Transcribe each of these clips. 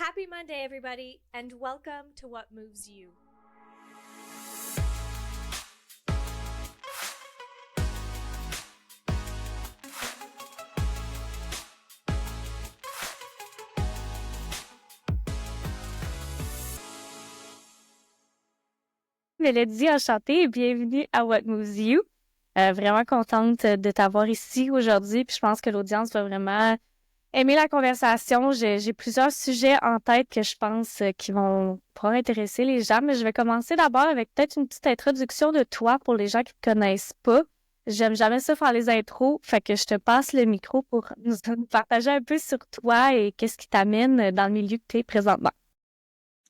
Happy Monday, everybody, and welcome to What Moves You. Mélodie, enchantée et bienvenue à What Moves You. Vraiment contente de t'avoir ici aujourd'hui, puis je pense que l'audience va vraiment aimer la conversation. J'ai plusieurs sujets en tête que je pense qui vont pouvoir intéresser les gens, mais je vais commencer d'abord avec peut-être une petite introduction de toi pour les gens qui ne te connaissent pas. J'aime jamais ça faire les intros, fait que je te passe le micro pour nous partager un peu sur toi et qu'est-ce qui t'amène dans le milieu que tu es présentement.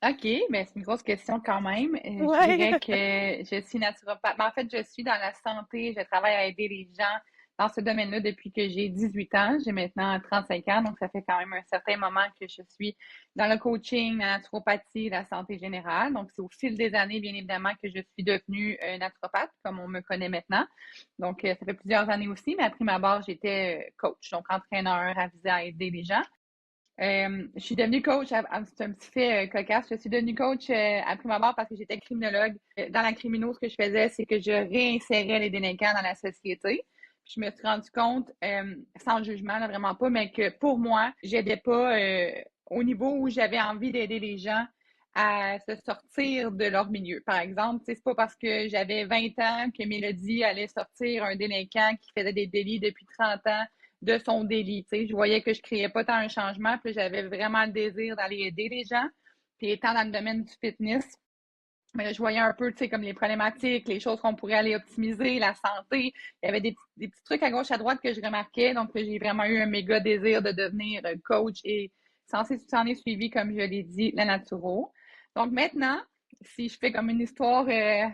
OK, mais c'est une grosse question quand même. Je Ouais. dirais que je suis naturopathe. Mais en fait, je suis dans la santé. Je travaille à aider les gens dans ce domaine-là depuis que j'ai 18 ans. J'ai maintenant 35 ans, donc ça fait quand même un certain moment que je suis dans le coaching, la naturopathie, la santé générale. Donc, c'est au fil des années, bien évidemment, que je suis devenue naturopathe, comme on me connaît maintenant. Donc, ça fait plusieurs années aussi, mais à prime abord, j'étais coach, donc entraîneur avisé à aider les gens. Je suis devenue coach, c'est un petit fait cocasse. Je suis devenue coach à prime abord parce que j'étais criminologue. Dans la crimino, ce que je faisais, c'est que je réinsérais les délinquants dans la société. Puis je me suis rendu compte, sans jugement, là, vraiment pas, mais que pour moi, j'aidais pas au niveau où j'avais envie d'aider les gens à se sortir de leur milieu. Par exemple, c'est pas parce que j'avais 20 ans que Mélodie allait sortir un délinquant qui faisait des délits depuis 30 ans de son délit. Tu sais, je voyais que je créais pas tant un changement, puis j'avais vraiment le désir d'aller aider les gens. Puis étant dans le domaine du fitness, mais là, je voyais un peu, tu sais, comme les problématiques, les choses qu'on pourrait aller optimiser, la santé. Il y avait des petits trucs à gauche, à droite que je remarquais. Donc, j'ai vraiment eu un méga désir de devenir coach et s'en est suivi, comme je l'ai dit, la naturo. Donc, maintenant, si je fais comme une histoire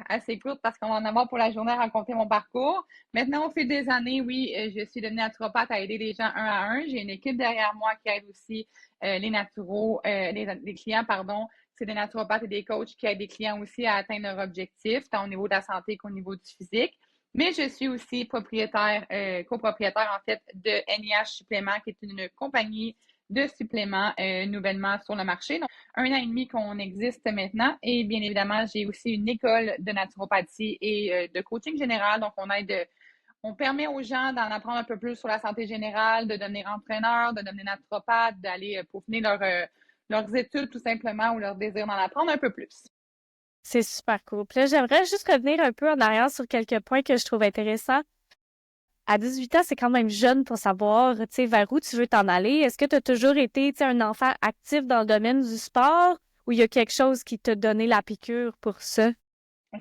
assez courte parce qu'on va en avoir pour la journée à raconter mon parcours. Maintenant, au fil des années, oui, je suis devenue naturopathe à aider les gens un à un. J'ai une équipe derrière moi qui aide aussi les naturaux, les clients, pardon, c'est des naturopathes et des coachs qui aident des clients aussi à atteindre leur objectif, tant au niveau de la santé qu'au niveau du physique. Mais je suis aussi propriétaire, copropriétaire en fait de NIH Supplément, qui est une compagnie de suppléments nouvellement sur le marché. Donc, 1 an et demi qu'on existe maintenant. Et bien évidemment, j'ai aussi une école de naturopathie et de coaching général. Donc, on permet aux gens d'en apprendre un peu plus sur la santé générale, de devenir entraîneur, de devenir naturopathe, d'aller peaufiner leurs études tout simplement ou leur désir d'en apprendre un peu plus. C'est super cool. Puis là, j'aimerais juste revenir un peu en arrière sur quelques points que je trouve intéressants. À 18 ans, c'est quand même jeune pour savoir, tu sais, vers où tu veux t'en aller. Est-ce que tu as toujours été, tu sais, un enfant actif dans le domaine du sport ou il y a quelque chose qui t'a donné la piqûre pour ça?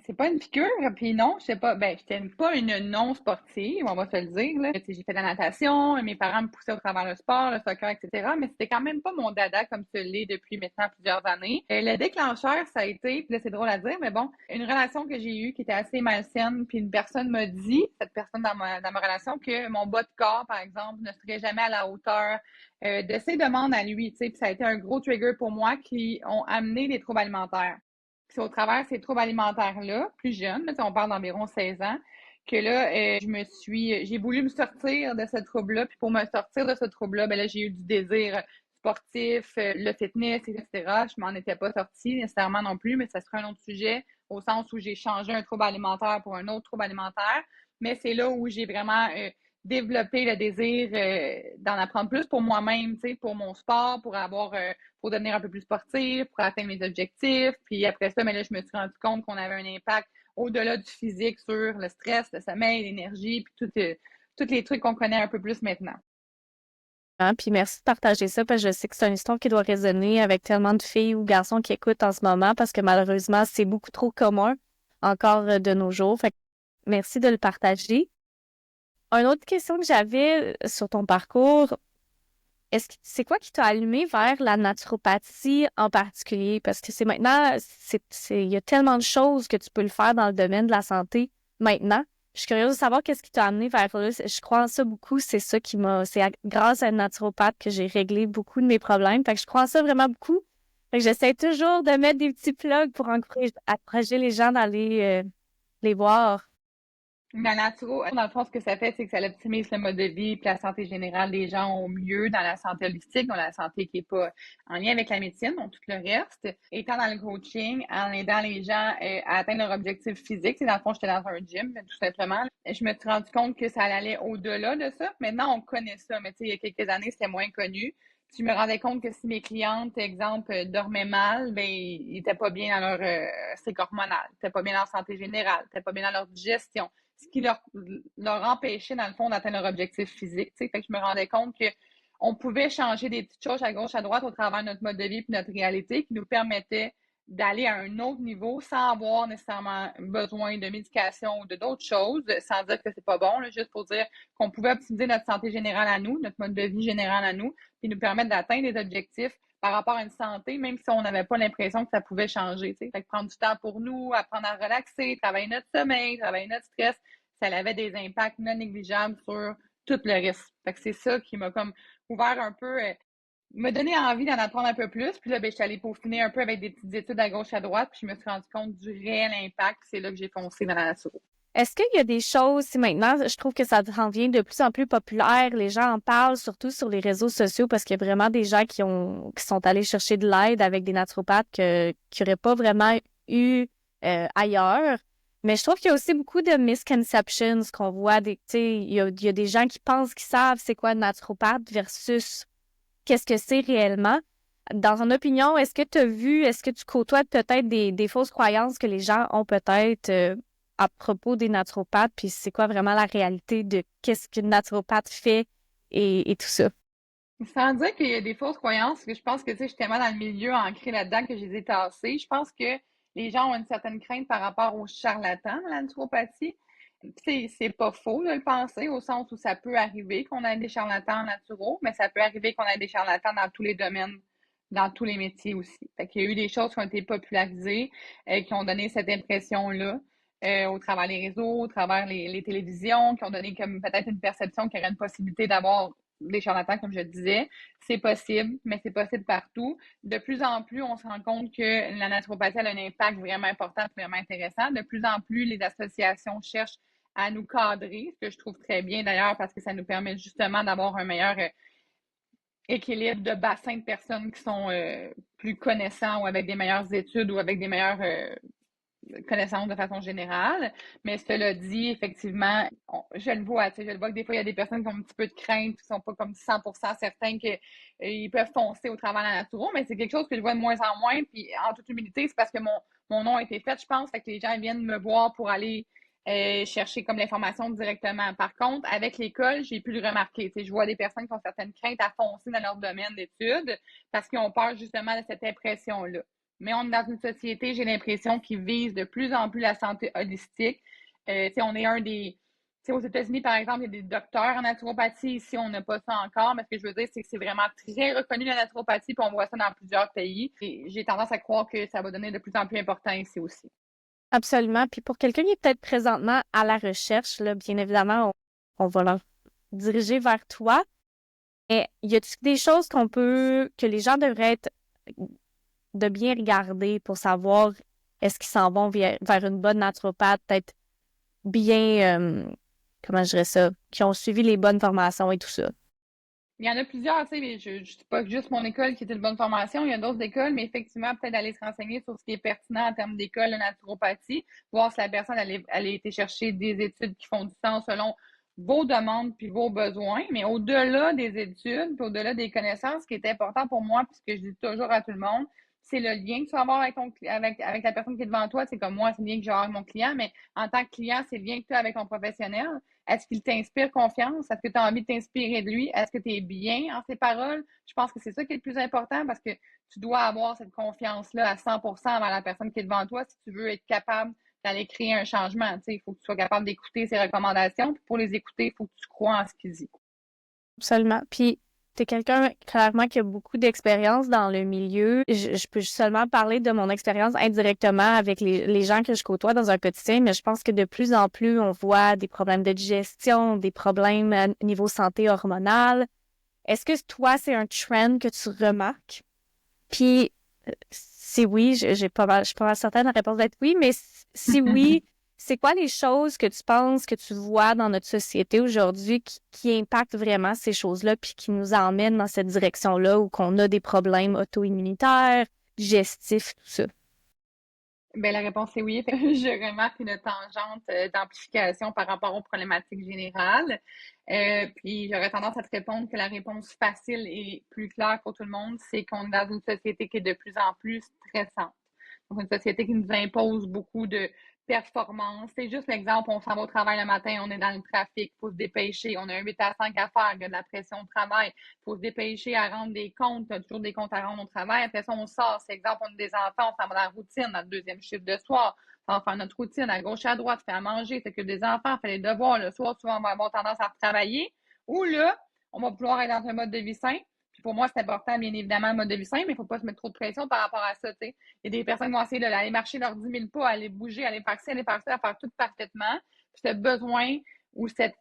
C'est pas une piqûre, puis non, je sais pas, ben, j'étais pas une non-sportive, on va se le dire, là. Tu sais, j'ai fait de la natation, mes parents me poussaient au travers le sport, le soccer, etc., mais c'était quand même pas mon dada comme ce l'est depuis maintenant plusieurs années. Le déclencheur, ça a été, puis là, c'est drôle à dire, mais bon, une relation que j'ai eue qui était assez malsaine, puis une personne m'a dit, cette personne dans ma relation, que mon bas de corps, par exemple, ne serait jamais à la hauteur de ses demandes à lui, tu sais, puis ça a été un gros trigger pour moi qui ont amené des troubles alimentaires. C'est au travers de ces troubles alimentaires-là, plus jeune, là, on parle d'environ 16 ans, que là, j'ai voulu me sortir de ce trouble-là. Puis pour me sortir de ce trouble-là, ben là, j'ai eu du désir sportif, le fitness, etc. Je m'en étais pas sortie nécessairement non plus, mais ça serait un autre sujet, au sens où j'ai changé un trouble alimentaire pour un autre trouble alimentaire. Mais c'est là où j'ai vraiment développé le désir d'en apprendre plus pour moi-même, tu sais, pour mon sport, pour devenir un peu plus sportif, pour atteindre mes objectifs. Puis après ça, mais là, je me suis rendu compte qu'on avait un impact au-delà du physique sur le stress, le sommeil, l'énergie, puis tous les trucs qu'on connaît un peu plus maintenant. Puis merci de partager ça parce que je sais que c'est une histoire qui doit résonner avec tellement de filles ou garçons qui écoutent en ce moment parce que malheureusement, c'est beaucoup trop commun encore de nos jours. Fait que merci de le partager. Une autre question que j'avais sur ton parcours, c'est quoi qui t'a allumé vers la naturopathie en particulier? Parce que c'est maintenant, il y a tellement de choses que tu peux le faire dans le domaine de la santé maintenant. Je suis curieuse de savoir qu'est-ce qui t'a amené vers là. Je crois en ça beaucoup. C'est grâce à une naturopathe que j'ai réglé beaucoup de mes problèmes. Fait que je crois en ça vraiment beaucoup. Fait que j'essaie toujours de mettre des petits plugs pour encourager les gens d'aller les voir. La naturo, dans le fond, ce que ça fait, c'est que ça optimise le mode de vie puis la santé générale des gens au mieux dans la santé holistique, dans la santé qui n'est pas en lien avec la médecine, donc tout le reste. Étant dans le coaching, en aidant les gens à atteindre leur objectif physique, c'est dans le fond, j'étais dans un gym, tout simplement. Je me suis rendu compte que ça allait au-delà de ça. Maintenant, on connaît ça, mais tu sais, il y a quelques années, c'était moins connu. Puis je me rendais compte que si mes clientes, exemple, dormaient mal, ben ils n'étaient pas bien dans leur cycle hormonal, ils n'étaient pas bien dans leur santé générale, ils n'étaient pas bien dans leur digestion, ce qui leur empêchait, dans le fond, d'atteindre leur objectif physique. Fait que je me rendais compte qu'on pouvait changer des petites choses à gauche, à droite au travers de notre mode de vie et notre réalité qui nous permettait d'aller à un autre niveau sans avoir nécessairement besoin de médication ou de d'autres choses, sans dire que c'est pas bon, là, juste pour dire qu'on pouvait optimiser notre santé générale à nous, notre mode de vie général à nous, puis nous permettre d'atteindre des objectifs par rapport à une santé, même si on n'avait pas l'impression que ça pouvait changer. Fait que prendre du temps pour nous, apprendre à relaxer, travailler notre sommeil, travailler notre stress, ça avait des impacts non négligeables sur tout le reste. Fait que c'est ça qui m'a comme ouvert un peu, me donné envie d'en apprendre un peu plus. Puis là, ben, je suis allée peaufiner un peu avec des petites études à gauche, à droite, puis je me suis rendu compte du réel impact. C'est là que j'ai foncé dans la naturo. Est-ce qu'il y a des choses, si maintenant, je trouve que ça devient de plus en plus populaire, les gens en parlent, surtout sur les réseaux sociaux, parce qu'il y a vraiment des gens qui sont allés chercher de l'aide avec des naturopathes qui n'auraient pas vraiment eu ailleurs. Mais je trouve qu'il y a aussi beaucoup de misconceptions qu'on voit. Il y a des gens qui pensent qu'ils savent c'est quoi un naturopathe versus qu'est-ce que c'est réellement. Dans ton opinion, est-ce que tu as vu, est-ce que tu côtoies peut-être des fausses croyances que les gens ont peut-être à propos des naturopathes, puis c'est quoi vraiment la réalité de qu'est-ce qu'une naturopathe fait et tout ça? Sans dire qu'il y a des fausses croyances, parce que je pense que je suis tellement dans le milieu ancré là-dedans que je les ai tassées. Je pense que les gens ont une certaine crainte par rapport aux charlatans de la naturopathie. C'est pas faux de le penser, au sens où ça peut arriver qu'on ait des charlatans naturaux, mais ça peut arriver qu'on ait des charlatans dans tous les domaines, dans tous les métiers aussi. Fait qu'il y a eu des choses qui ont été popularisées, qui ont donné cette impression-là. Au travers des réseaux, au travers les télévisions, qui ont donné comme peut-être une perception qu'il y aurait une possibilité d'avoir des charlatans, comme je disais. C'est possible, mais c'est possible partout. De plus en plus, on se rend compte que la naturopathie a un impact vraiment important, vraiment intéressant. De plus en plus, les associations cherchent à nous cadrer, ce que je trouve très bien d'ailleurs, parce que ça nous permet justement d'avoir un meilleur équilibre de bassin de personnes qui sont plus connaissants ou avec des meilleures études ou avec des meilleures connaissances de façon générale. Mais cela dit, effectivement, je le vois que des fois, il y a des personnes qui ont un petit peu de crainte, qui ne sont pas comme 100% certains qu'ils peuvent foncer au travers de la naturo, mais c'est quelque chose que je vois de moins en moins. Puis, en toute humilité, c'est parce que mon nom a été fait, je pense, fait que les gens viennent me voir pour aller chercher comme l'information directement. Par contre, avec l'école, j'ai pu le remarquer. Je vois des personnes qui ont certaines craintes à foncer dans leur domaine d'études parce qu'ils ont peur justement de cette impression-là. Mais on est dans une société, j'ai l'impression, qui vise de plus en plus la santé holistique. On est un des... aux États-Unis, par exemple, il y a des docteurs en naturopathie. Ici, on n'a pas ça encore. Mais ce que je veux dire, c'est que c'est vraiment très reconnu, la naturopathie, puis on voit ça dans plusieurs pays. Et j'ai tendance à croire que ça va devenir de plus en plus important ici aussi. Absolument. Puis pour quelqu'un qui est peut-être présentement à la recherche, là, bien évidemment, on va leur diriger vers toi. Et y a-t-il des choses que les gens devraient être de bien regarder pour savoir est-ce qu'ils s'en vont vers une bonne naturopathe, peut-être bien, comment je dirais ça, qui ont suivi les bonnes formations et tout ça? Il y en a plusieurs, tu sais, je ne dis pas que juste mon école qui était une bonne formation, il y a d'autres écoles, mais effectivement, peut-être aller se renseigner sur ce qui est pertinent en termes d'école de naturopathie, voir si la personne elle a été chercher des études qui font du sens selon vos demandes puis vos besoins, mais au-delà des études, puis au-delà des connaissances, ce qui est important pour moi, puis ce que je dis toujours à tout le monde, c'est le lien que tu vas avoir avec la personne qui est devant toi. C'est comme moi, c'est le lien que j'ai avec mon client, mais en tant que client, c'est le lien que tu as avec ton professionnel. Est-ce qu'il t'inspire confiance? Est-ce que tu as envie de t'inspirer de lui? Est-ce que tu es bien en ses paroles? Je pense que c'est ça qui est le plus important parce que tu dois avoir cette confiance-là à 100% envers la personne qui est devant toi si tu veux être capable d'aller créer un changement. Il faut que tu sois capable d'écouter ses recommandations. Puis pour les écouter, il faut que tu crois en ce qu'il dit. Absolument. Puis, t'es quelqu'un, clairement, qui a beaucoup d'expérience dans le milieu. Je peux seulement parler de mon expérience indirectement avec les gens que je côtoie dans un quotidien, mais je pense que de plus en plus, on voit des problèmes de digestion, des problèmes niveau santé hormonale. Est-ce que toi, c'est un trend que tu remarques? Puis, si oui, je suis pas mal certaine, la réponse va être oui, mais si oui, c'est quoi les choses que tu penses que tu vois dans notre société aujourd'hui qui impactent vraiment ces choses-là puis qui nous emmènent dans cette direction-là où qu'on a des problèmes auto-immunitaires, digestifs, tout ça? Ben, la réponse est oui. Je remarque une tangente d'amplification par rapport aux problématiques générales. Puis j'aurais tendance à te répondre que la réponse facile et plus claire pour tout le monde, c'est qu'on est dans une société qui est de plus en plus stressante. Donc, une société qui nous impose beaucoup de performance. C'est juste l'exemple, on s'en va au travail le matin, on est dans le trafic, il faut se dépêcher, on a un 8 à 5 à faire, il y a de la pression au travail, il faut se dépêcher à rendre des comptes, il y a toujours des comptes à rendre au travail. Après ça, on sort, c'est exemple, on a des enfants, on s'en va dans la routine, notre deuxième chiffre de soir, on va faire notre routine à gauche, à droite, faire à manger, s'occupe des enfants, fait les devoirs. Le soir, souvent, on va avoir tendance à retravailler. Ou là, on va vouloir être dans un mode de vie sain. Puis pour moi, c'est important, bien évidemment, le mode de vie sain, mais il ne faut pas se mettre trop de pression par rapport à ça. T'sais. Il y a des personnes qui vont essayer d'aller marcher leurs 10 000 pas, aller bouger, aller faire ci, aller faire ça, faire tout parfaitement. Puis ce besoin ou cette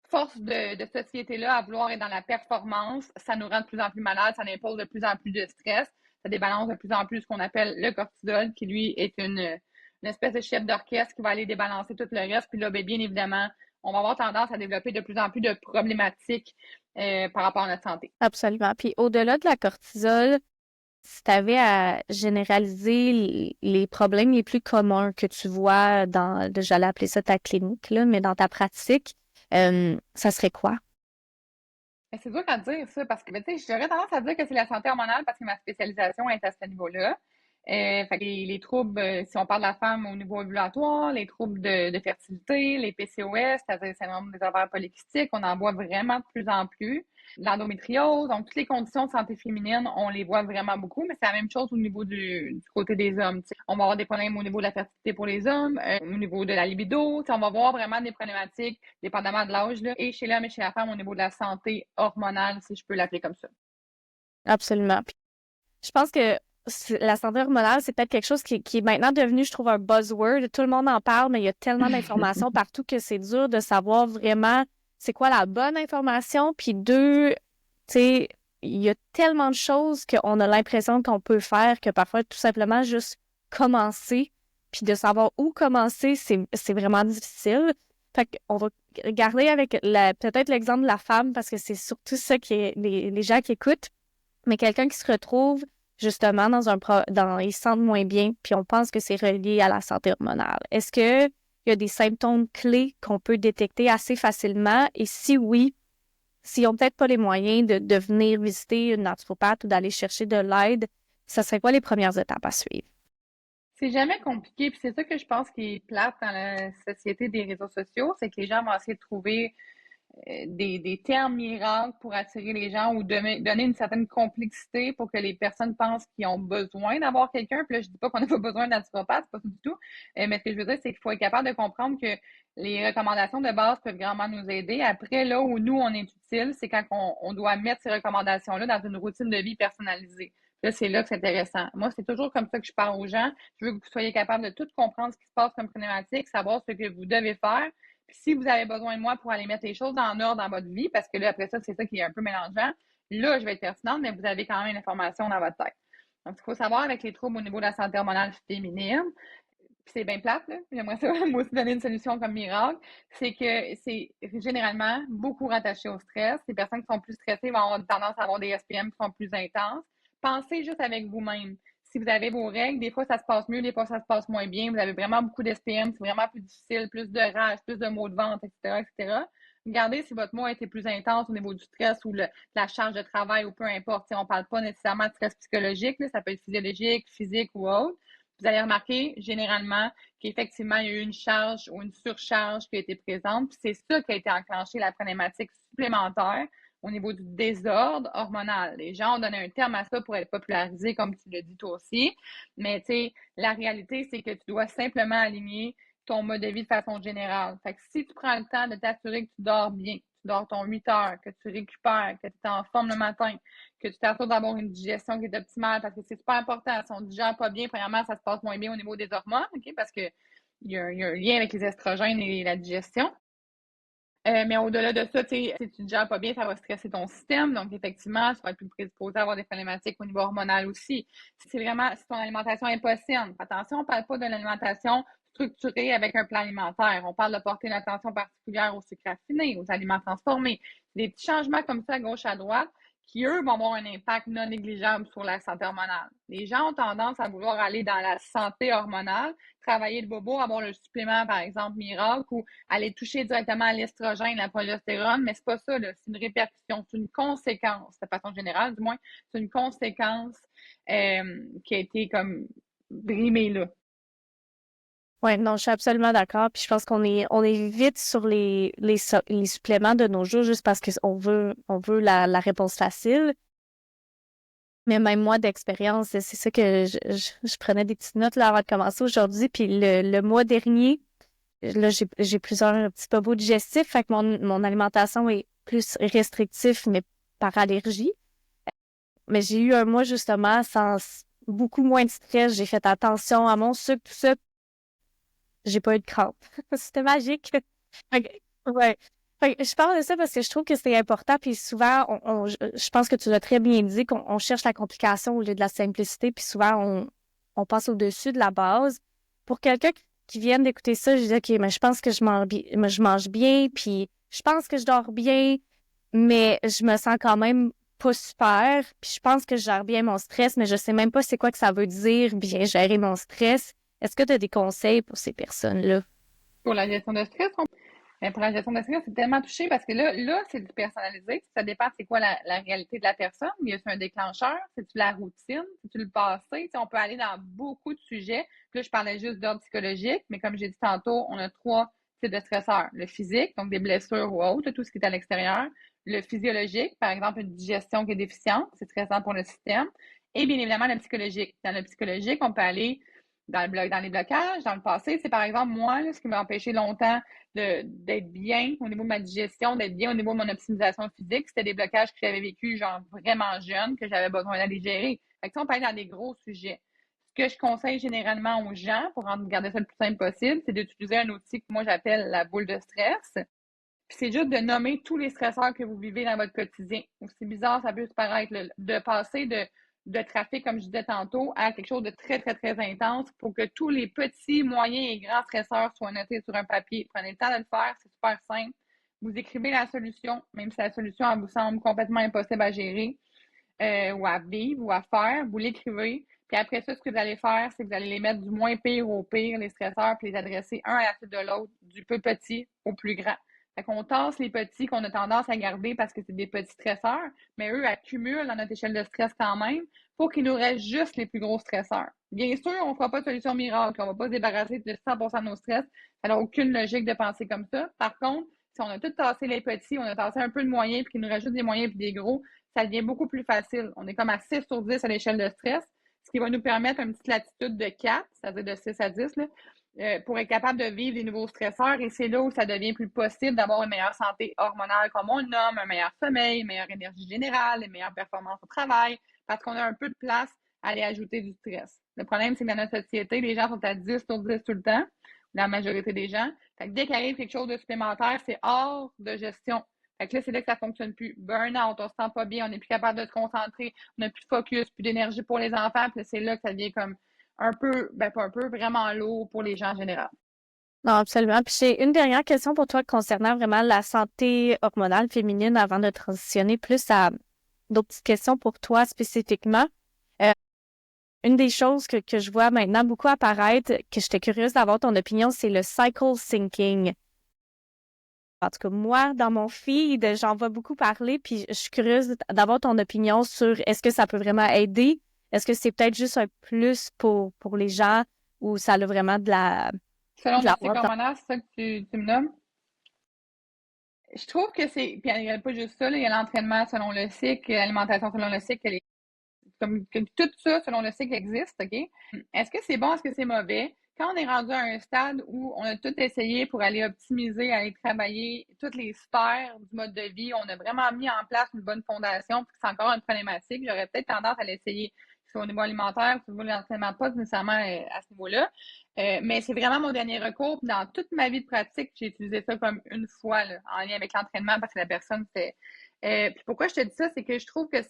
force de société-là à vouloir être dans la performance, ça nous rend de plus en plus malades, ça nous impose de plus en plus de stress, ça débalance de plus en plus ce qu'on appelle le cortisol, qui lui est une espèce de chef d'orchestre qui va aller débalancer tout le reste. Puis là, bien évidemment, on va avoir tendance à développer de plus en plus de problématiques par rapport à notre santé. Absolument. Puis au-delà de la cortisol, si tu avais à généraliser les problèmes les plus communs que tu vois j'allais appeler ça ta clinique, là, mais dans ta pratique, ça serait quoi? C'est dur à dire ça parce que, tu sais, j'aurais tendance à dire que c'est la santé hormonale parce que ma spécialisation est à ce niveau-là. Fait que les troubles, si on parle de la femme au niveau ovulatoire, les troubles de fertilité, les PCOS, c'est-à-dire le syndrome des ovaires polykystiques, on en voit vraiment de plus en plus. L'endométriose, donc toutes les conditions de santé féminine, on les voit vraiment beaucoup, mais c'est la même chose au niveau du côté des hommes. T'sais. On va avoir des problèmes au niveau de la fertilité pour les hommes, au niveau de la libido, on va voir vraiment des problématiques, dépendamment de l'âge, là, et chez l'homme et chez la femme au niveau de la santé hormonale, si je peux l'appeler comme ça. Absolument. Puis, je pense que la santé hormonale, c'est peut-être quelque chose qui est maintenant devenu, je trouve, un buzzword. Tout le monde en parle, mais il y a tellement d'informations partout que c'est dur de savoir vraiment c'est quoi la bonne information. Puis deux, tu sais, il y a tellement de choses qu'on a l'impression qu'on peut faire que parfois, tout simplement, juste commencer, puis de savoir où commencer, c'est vraiment difficile. Fait qu'on va garder avec peut-être l'exemple de la femme parce que c'est surtout ça qui est les gens qui écoutent, mais quelqu'un qui se retrouve justement ils se sentent moins bien, puis on pense que c'est relié à la santé hormonale. Est-ce que il y a des symptômes clés qu'on peut détecter assez facilement? Et si oui, s'ils n'ont peut-être pas les moyens de venir visiter une naturopathe ou d'aller chercher de l'aide, ça serait quoi les premières étapes à suivre? C'est jamais compliqué, puis c'est ça que je pense qui est plate dans la société des réseaux sociaux, c'est que les gens vont essayer de trouver des termes miracles pour attirer les gens ou donner une certaine complexité pour que les personnes pensent qu'ils ont besoin d'avoir quelqu'un. Puis là, je dis pas qu'on n'a pas besoin d'un naturopathe, c'est pas du tout. Mais ce que je veux dire, c'est qu'il faut être capable de comprendre que les recommandations de base peuvent grandement nous aider. Après, là où nous, on est utile, c'est quand on doit mettre ces recommandations-là dans une routine de vie personnalisée. Là, c'est là que c'est intéressant. Moi, c'est toujours comme ça que je parle aux gens. Je veux que vous soyez capable de tout comprendre ce qui se passe comme problématique, savoir ce que vous devez faire. Puis si vous avez besoin de moi pour aller mettre les choses en ordre dans votre vie, parce que là, après ça, c'est ça qui est un peu mélangeant, là, je vais être pertinente, mais vous avez quand même l'information dans votre tête. Donc, il faut savoir avec les troubles au niveau de la santé hormonale féminine, puis c'est bien plate, là. J'aimerais ça moi aussi donner une solution comme miracle, c'est que c'est généralement beaucoup rattaché au stress. Les personnes qui sont plus stressées vont avoir tendance à avoir des SPM qui sont plus intenses. Pensez juste avec vous-même. Si vous avez vos règles, des fois ça se passe mieux, des fois ça se passe moins bien. Vous avez vraiment beaucoup d'SPM, c'est vraiment plus difficile, plus de rage, plus de maux de ventre, etc., etc. Regardez si votre mois a été plus intense au niveau du stress ou la charge de travail ou peu importe. On ne parle pas nécessairement de stress psychologique, là, ça peut être physiologique, physique ou autre. Vous allez remarquer généralement qu'effectivement, il y a eu une charge ou une surcharge qui a été présente. Puis c'est ça qui a été enclenché, la problématique supplémentaire au niveau du désordre hormonal. Les gens ont donné un terme à ça pour être popularisé, comme tu l'as dit toi aussi. Mais tu sais, la réalité, c'est que tu dois simplement aligner ton mode de vie de façon générale. Fait que si tu prends le temps de t'assurer que tu dors bien, tu dors ton 8 heures, que tu récupères, que tu es en forme le matin, que tu t'assures d'avoir une digestion qui est optimale, parce que c'est super important. Si on ne digère pas bien, premièrement, ça se passe moins bien au niveau des hormones, OK? Parce qu'il y a un lien avec les estrogènes et la digestion. Mais au-delà de ça, si tu ne digères pas bien, ça va stresser ton système. Donc, effectivement, tu vas être plus prédisposé à avoir des problématiques au niveau hormonal aussi. Si ton alimentation est pas saine, attention, on ne parle pas de l'alimentation structuré avec un plan alimentaire. On parle de porter une attention particulière aux sucres raffinés, aux aliments transformés. Des petits changements comme ça à gauche, à droite, qui, eux, vont avoir un impact non négligeable sur la santé hormonale. Les gens ont tendance à vouloir aller dans la santé hormonale, travailler le bobo, avoir le supplément, par exemple, miracle, ou aller toucher directement à l'estrogène, la progestérone, mais c'est pas ça, là. C'est une répercussion, c'est une conséquence, de façon générale, du moins, c'est une conséquence qui a été comme brimée là. Ouais, non, je suis absolument d'accord. Puis je pense qu'on est vite sur les suppléments de nos jours juste parce qu'on veut la réponse facile. Mais même moi, d'expérience, c'est ça que je prenais des petites notes là avant de commencer aujourd'hui. Puis le mois dernier, là, j'ai plusieurs petits bobos digestifs. Fait que mon alimentation est plus restrictive, mais par allergie. Mais j'ai eu un mois justement sans beaucoup moins de stress. J'ai fait attention à mon sucre, tout ça. J'ai pas eu de crampe. C'était magique. Fait ouais. Fait je parle de ça parce que je trouve que c'est important. Puis souvent, je pense que tu l'as très bien dit, qu'on cherche la complication au lieu de la simplicité. Puis souvent, on passe au-dessus de la base. Pour quelqu'un qui vient d'écouter ça, je dis, OK, mais je pense que je mange bien, puis je pense que je dors bien, mais je me sens quand même pas super. Puis je pense que je gère bien mon stress, mais je sais même pas c'est quoi que ça veut dire, bien gérer mon stress. Est-ce que tu as des conseils pour ces personnes-là? Pour la gestion de stress, mais pour la gestion de stress, c'est tellement touché parce que là, c'est du personnalisé. Ça dépend c'est quoi la réalité de la personne. Y a-tu un déclencheur? C'est-tu la routine? C'est-tu le passé? T'sais, on peut aller dans beaucoup de sujets. Puis là, je parlais juste d'ordre psychologique, mais comme j'ai dit tantôt, on a 3 types de stresseurs. Le physique, donc des blessures ou autres, tout ce qui est à l'extérieur. Le physiologique, par exemple, une digestion qui est déficiente, c'est stressant pour le système. Et bien évidemment, le psychologique. Dans le psychologique, on peut aller dans les blocages, dans le passé. C'est par exemple, moi, là, ce qui m'a empêché longtemps d'être bien au niveau de ma digestion, d'être bien au niveau de mon optimisation physique, c'était des blocages que j'avais vécu genre vraiment jeune, que j'avais besoin d'aller gérer. Fait que ça, on peut aller dans des gros sujets. Ce que je conseille généralement aux gens pour garder ça le plus simple possible, c'est d'utiliser un outil que moi j'appelle la boule de stress. Puis c'est juste de nommer tous les stresseurs que vous vivez dans votre quotidien. Aussi bizarre ça peut se paraître, de passer de trafic, comme je disais tantôt, à quelque chose de très, très, très intense pour que tous les petits, moyens et grands stresseurs soient notés sur un papier. Prenez le temps de le faire, c'est super simple. Vous écrivez la solution, même si la solution elle vous semble complètement impossible à gérer ou à vivre ou à faire, vous l'écrivez. Puis après ça, ce que vous allez faire, c'est que vous allez les mettre du moins pire au pire, les stresseurs, puis les adresser un à la suite de l'autre, du plus petit au plus grand. Fait qu'on tasse les petits qu'on a tendance à garder parce que c'est des petits stresseurs, mais eux accumulent dans notre échelle de stress quand même pour qu'il nous reste juste les plus gros stresseurs. Bien sûr, on ne fera pas de solution miracle, on ne va pas se débarrasser de 100% de nos stress. Ça n'a aucune logique de penser comme ça. Par contre, si on a tout tassé les petits, on a tassé un peu de moyens, puis qu'il nous reste juste des moyens puis des gros, ça devient beaucoup plus facile. On est comme à 6 sur 10 à l'échelle de stress, ce qui va nous permettre une petite latitude de 4, c'est-à-dire de 6 à 10, là, pour être capable de vivre des nouveaux stresseurs. Et c'est là où ça devient plus possible d'avoir une meilleure santé hormonale, comme on le nomme, un meilleur sommeil, une meilleure énergie générale, une meilleure performance au travail, parce qu'on a un peu de place à aller ajouter du stress. Le problème, c'est que dans notre société, les gens sont à 10 sur 10 tout le temps, la majorité des gens. Fait que dès qu'il arrive quelque chose de supplémentaire, c'est hors de gestion. Fait que là, c'est là que ça fonctionne plus. Burn-out, on se sent pas bien, on n'est plus capable de se concentrer, on n'a plus de focus, plus d'énergie pour les enfants, puis c'est là que ça devient comme un peu, ben pas un peu, vraiment lourd pour les gens en général. Non, absolument. Puis j'ai une dernière question pour toi concernant vraiment la santé hormonale féminine avant de transitionner plus à d'autres petites questions pour toi spécifiquement. Euh, une des choses que je vois maintenant beaucoup apparaître, que j'étais curieuse d'avoir ton opinion, c'est le cycle syncing. En tout cas, moi, dans mon feed, j'en vois beaucoup parler, puis je suis curieuse d'avoir ton opinion sur est-ce que ça peut vraiment aider? Est-ce que c'est peut-être juste un plus pour les gens ou ça a vraiment Selon de le la cycle hormonal, c'est ça que tu me nommes? Je trouve que c'est. Puis il n'y a pas juste ça, là, il y a l'entraînement selon le cycle, l'alimentation selon le cycle, comme que tout ça selon le cycle existe, OK? Est-ce que c'est bon, est-ce que c'est mauvais? Quand on est rendu à un stade où on a tout essayé pour aller optimiser, aller travailler toutes les sphères du mode de vie, on a vraiment mis en place une bonne fondation, puis c'est encore une problématique, j'aurais peut-être tendance à l'essayer soit au niveau alimentaire, soit au niveau de l'entraînement, pas nécessairement à ce niveau-là. Mais c'est vraiment mon dernier recours. Puis dans toute ma vie de pratique, j'ai utilisé ça comme une fois là, en lien avec l'entraînement parce que la personne, c'est. Puis pourquoi je te dis ça, c'est que je trouve que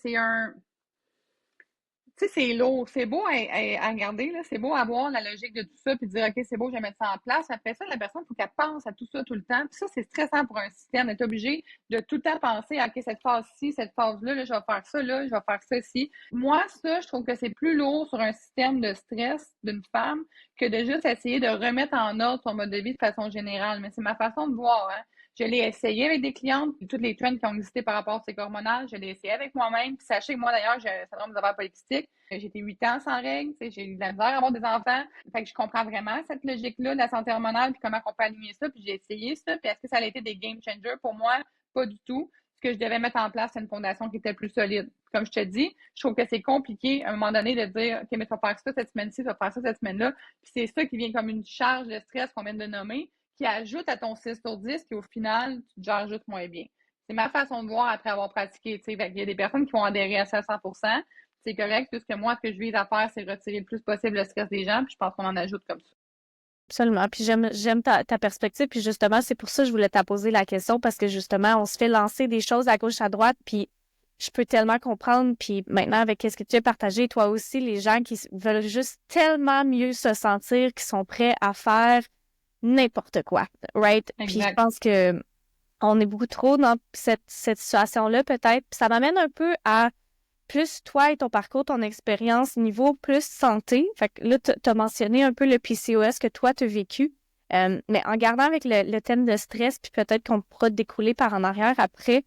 tu sais, c'est lourd. C'est beau à regarder, là. C'est beau à voir la logique de tout ça, puis de dire, OK, c'est beau, je vais mettre ça en place. Après ça, la personne, il faut qu'elle pense à tout ça tout le temps. Puis ça, c'est stressant pour un système d'être obligé de tout le temps penser à, OK, cette phase-ci, cette phase-là, là, je vais faire ça, là, je vais faire ça ici. Moi, ça, je trouve que c'est plus lourd sur un système de stress d'une femme que de juste essayer de remettre en ordre son mode de vie de façon générale. Mais c'est ma façon de voir, hein. Je l'ai essayé avec des clientes, puis toutes les trends qui ont existé par rapport au cycle hormonal, je l'ai essayé avec moi-même. Puis sachez que moi, d'ailleurs, j'ai un syndrome des ovaires polykystiques. J'ai été 8 ans sans règles, j'ai eu de la misère à avoir des enfants. Fait que je comprends vraiment cette logique-là de la santé hormonale, puis comment on peut aligner ça, puis j'ai essayé ça. Puis est-ce que ça a été des game changers pour moi? Pas du tout. Ce que je devais mettre en place, c'est une fondation qui était plus solide. Comme je te dis, je trouve que c'est compliqué à un moment donné de dire, OK, mais tu vas faire ça cette semaine-ci, tu vas faire ça cette semaine-là. Puis c'est ça qui vient comme une charge de stress qu'on vient de nommer, qui ajoute à ton 6 sur 10, qui au final, tu te gères juste moins bien. C'est ma façon de voir après avoir pratiqué. Il y a des personnes qui vont adhérer à ça à 100%. C'est correct, puisque moi, ce que je vise à faire, c'est retirer le plus possible le stress des gens, puis je pense qu'on en ajoute comme ça. Absolument. Puis j'aime ta perspective. Puis justement, c'est pour ça que je voulais te poser la question parce que justement, on se fait lancer des choses à gauche, à droite. Puis je peux tellement comprendre. Puis maintenant, avec ce que tu as partagé, toi aussi, les gens qui veulent juste tellement mieux se sentir, qui sont prêts à faire n'importe quoi. Right? Puis je pense que on est beaucoup trop dans cette situation-là, peut-être. Puis ça m'amène un peu à plus toi et ton parcours, ton expérience niveau plus santé. Fait que là, tu as mentionné un peu le PCOS que toi, tu as vécu. Mais en gardant avec le thème de stress, puis peut-être qu'on pourra découler par en arrière après.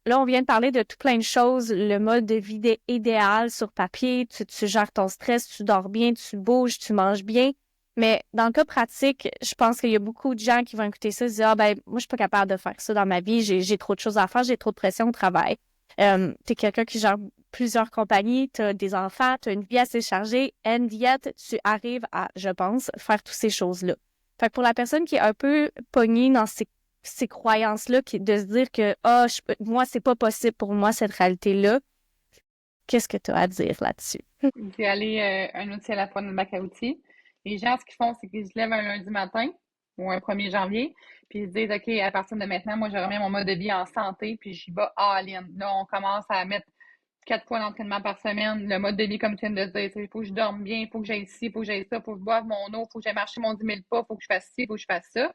Là, on vient de parler de tout plein de choses. Le mode de vie idéal sur papier. Tu gères ton stress, tu dors bien, tu bouges, tu manges bien. Mais dans le cas pratique, je pense qu'il y a beaucoup de gens qui vont écouter ça et se dire « Ah ben, moi, je suis pas capable de faire ça dans ma vie. J'ai trop de choses à faire, j'ai trop de pression au travail. » T'es quelqu'un qui gère plusieurs compagnies, t'as des enfants, t'as une vie assez chargée, and yet, tu arrives à, je pense, faire toutes ces choses-là. Fait que pour la personne qui est un peu pognée dans ces croyances-là, de se dire que moi, c'est pas possible pour moi, cette réalité-là, qu'est-ce que tu as à dire là-dessus? D'y aller un outil à la fois dans le bac à outils. Les gens, ce qu'ils font, c'est qu'ils se lèvent un lundi matin ou un 1er janvier, puis ils se disent, OK, à partir de maintenant, moi, je remets mon mode de vie en santé, puis j'y vais all-in. Là, on commence à mettre 4 fois d'entraînement par semaine, le mode de vie, comme tu viens de dire, il faut que je dorme bien, il faut que j'aille ci, il faut que j'aille ça, il faut que je boive mon eau, il faut que j'aille marcher mon 10 000 pas, il faut que je fasse ci, il faut que je fasse ça.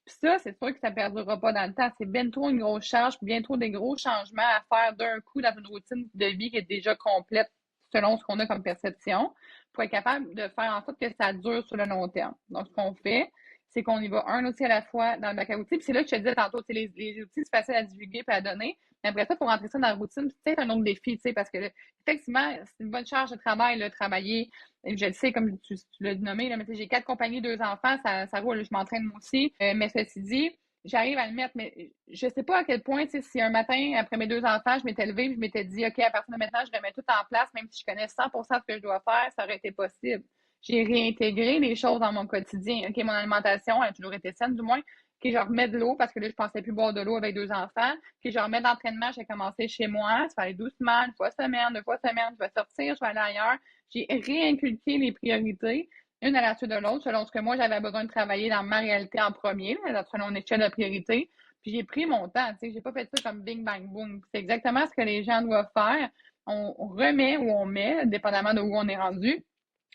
Puis ça, c'est sûr que ça ne perdurera pas dans le temps. C'est bien trop une grosse charge, bien trop des gros changements à faire d'un coup dans une routine de vie qui est déjà complète selon ce qu'on a comme perception, pour être capable de faire en sorte que ça dure sur le long terme. Donc, ce qu'on fait, c'est qu'on y va un outil à la fois dans le bac à outils. Puis c'est là que je te disais tantôt, les outils, c'est facile à divulguer et à donner. Mais après ça, pour rentrer ça dans la routine, c'est peut-être un autre défi, tu sais, parce que là, effectivement, c'est une bonne charge de travail, là, travailler. Et je le sais, comme tu l'as nommé, là, mais j'ai 4 compagnies, 2 enfants, ça roule, je m'entraîne moi aussi. Mais ceci dit, j'arrive à le mettre, mais je sais pas à quel point, tu sais, si un matin, après mes 2 enfants, je m'étais levée, je m'étais dit, OK, à partir de maintenant, je remets tout en place, même si je connais 100% ce que je dois faire, ça aurait été possible. J'ai réintégré les choses dans mon quotidien. OK, mon alimentation a toujours été saine, du moins. OK, je remets de l'eau parce que là, je pensais plus boire de l'eau avec 2 enfants. OK, je remets d'entraînement. J'ai commencé chez moi. Ça va aller doucement, 1 fois semaine, 2 fois semaine. Je vais sortir, je vais aller ailleurs. J'ai réinculqué les priorités, une à la suite de l'autre, selon ce que moi, j'avais besoin de travailler dans ma réalité en premier, selon une échelle de priorité. Puis j'ai pris mon temps. Tu sais, j'ai pas fait ça comme bing, bang, boom. C'est exactement ce que les gens doivent faire. On remet ou on met, dépendamment de où on est rendu,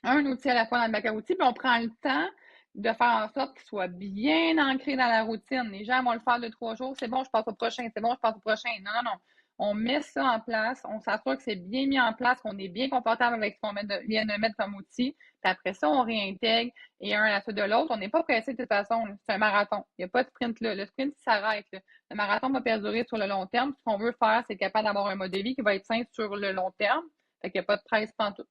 un outil à la fois dans le bac à outils, puis on prend le temps de faire en sorte qu'il soit bien ancré dans la routine. Les gens vont le faire 2-3 jours, c'est bon, je passe au prochain, c'est bon, je passe au prochain. Non, non, non. On met ça en place, on s'assure que c'est bien mis en place, qu'on est bien confortable avec ce qu'on vient de mettre comme outil. Puis après ça, on réintègre et un à la suite de l'autre. On n'est pas pressé de toute façon. C'est un marathon. Il n'y a pas de sprint là. Le sprint s'arrête. Le marathon va perdurer sur le long terme. Ce qu'on veut faire, c'est être capable d'avoir un mode de vie qui va être sain sur le long terme. Fait qu'il n'y a pas de presse pantoute.